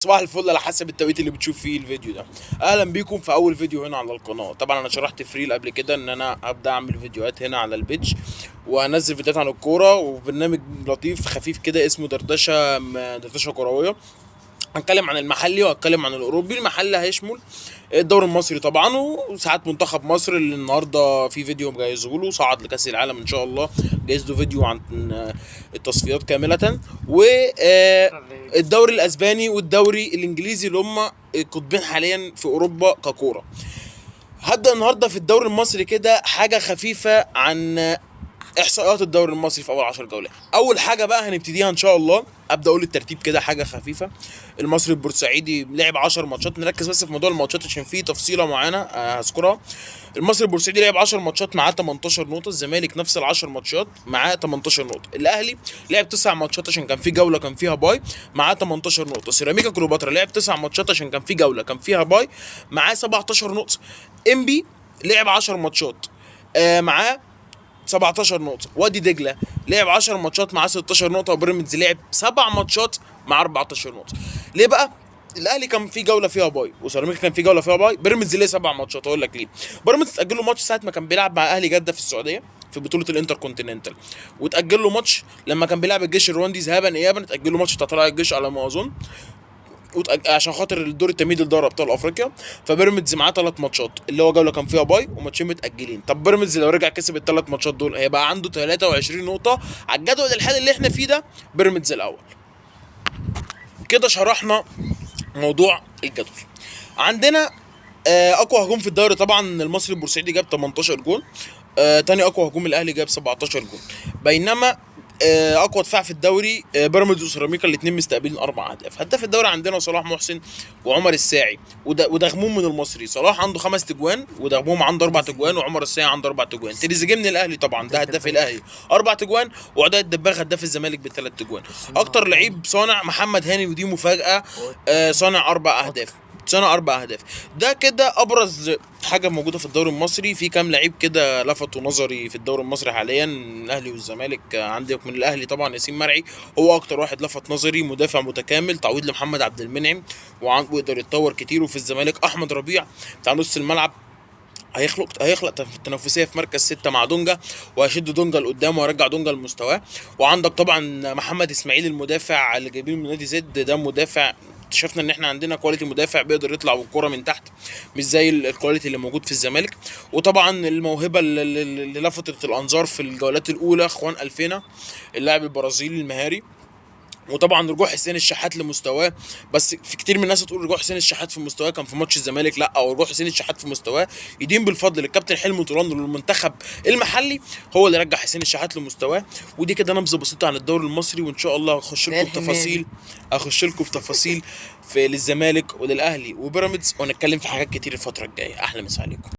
صباح الفل على حسب التوقيت اللي بتشوف فيه الفيديو ده. اهلا بيكم في اول فيديو هنا على القناه. طبعا انا شرحت في ريل قبل كده ان انا هبدا اعمل فيديوهات هنا على البيج، وهنزل فيديوهات عن الكوره وبرنامج لطيف خفيف كده اسمه دردشه كرويه. هنتكلم عن المحلي وهتكلم عن الاوروبي. المحلي هيشمل الدوري المصري طبعا، وساعات منتخب مصر اللي النهارده في فيديو مجهزه له صعد لكاس العالم ان شاء الله، جايز له فيديو عن التصفيات كامله، والدوري الاسباني والدوري الانجليزي اللي هم قطبين حاليا في اوروبا ككوره. هبدا النهارده في الدوري المصري كده حاجه خفيفه عن احصائيات الدوري المصري في اول 10 جولات. اول حاجه بقى هنبتديها ان شاء الله، ابدا اقول الترتيب كده حاجه خفيفه. المصري البورسعيدي لعب 10 ماتشات، نركز بس في موضوع الماتشات عشان فيه تفصيله معينه هذكرها. المصري البورسعيدي لعب 10 ماتشات معاه 18 نقطه، الزمالك نفس ال 10 ماتشات معاه 18 نقطه، الاهلي لعب 9 ماتشات عشان كان في جوله كان فيها باي معاه 18 نقطه، سيراميكا كليوباترا لعب 9 ماتشات عشان كان في جوله كان فيها باي معاه 17 نقطه، انبي لعب 10 ماتشات معاه 17 نقطة، وادي دجلة لعب 10 ماتشات معاه 16 نقطة، وبيراميدز لعب 7 ماتشات مع 14 نقطة. ليه بقى؟ الاهلي كان في جوله فيها باي وسيراميكا كان في جوله فيها باي، بيراميدز ليه 7 ماتشات. اقول لك ليه. بيراميدز اتاجل له ماتش ساعه ما كان بيلعب مع اهلي جده في السعوديه في بطوله الانتر كونتيننتال، واتاجل له ماتش لما كان بيلعب الجيش الرواندي ذهابا ايابا، اتاجل له ماتش بتاع طلائع الجيش على ما اظن، عشان خاطر الدور التمهيدي لدوري ابطال افريقيا. فبيراميدز معاه 3 ماتشات اللي هو جوله كان فيها باي وماتشين متاجلين. طب بيراميدز لو رجع كسب ال3 ماتشات دول هيبقى عنده 23 نقطه على الجدول الحالي اللي احنا فيه ده، بيراميدز الاول. كده شرحنا موضوع الجدول. عندنا اقوى هجوم في الدوري طبعا المصري البورسعيدي جاب 18 جول، تاني اقوى هجوم الاهلي جاب 17 جول، بينما اقوى دفاع في الدوري بيراميدز وسيراميكا الاثنين مستقبلين 4 اهداف. هداف الدوري عندنا صلاح محسن وعمر الساعي، ودغموم من المصري. صلاح عنده 5 تجوان ودغموم عنده 4 تجوان وعمر الساعي عنده 4 تجوان. تريزيجيه من الاهلي طبعا ده هداف الاهلي 4 تجوان، وعداء الدباغ هداف الزمالك ب3 تجوان. اكتر لعيب صانع محمد هاني، ودي مفاجاه، صانع 4 اهداف، صنع 4 اهداف. ده كده ابرز حاجه موجوده في الدوري المصري. في كام لعيب كده لفتوا نظري في الدوري المصري حاليا، الاهلي والزمالك. عندك من الاهلي طبعا ياسين مرعي هو اكتر واحد لفت نظري، مدافع متكامل، تعويض لمحمد عبد المنعم ويقدر يتطور كتير. وفي الزمالك احمد ربيع بتاع نص الملعب، هيخلق تنافسيه في مركز 6 مع دونجا، وهيشد دونجا لقدام وهيرجع دونجا لمستواه. وعندك طبعا محمد اسماعيل المدافع اللي جايبينه من نادي زد، ده مدافع اكتشفنا ان احنا عندنا كواليتي مدافع بيقدر يطلع بالكرة من تحت، مش زي الكواليتي اللي موجود في الزمالك. وطبعا الموهبه اللي لفتت الانظار في الجولات الاولى خوان الفينا، اللاعب البرازيلي المهاري. وطبعا رجوع حسين الشحات لمستواه، بس في كتير من الناس تقول رجوع حسين الشحات في مستواه كان في ماتش الزمالك، لا، او رجوع حسين الشحات في مستواه يدين بالفضل للكابتن حلمي طولان للمنتخب المحلي، هو اللي رجع حسين الشحات لمستواه. ودي كده نبذه بسيطه عن الدوري المصري، وان شاء الله هخش لكم بتفاصيل في للزمالك وللاهلي وبيراميدز، ونتكلم في حاجات كتير الفتره الجايه. احلى مسا عليكم.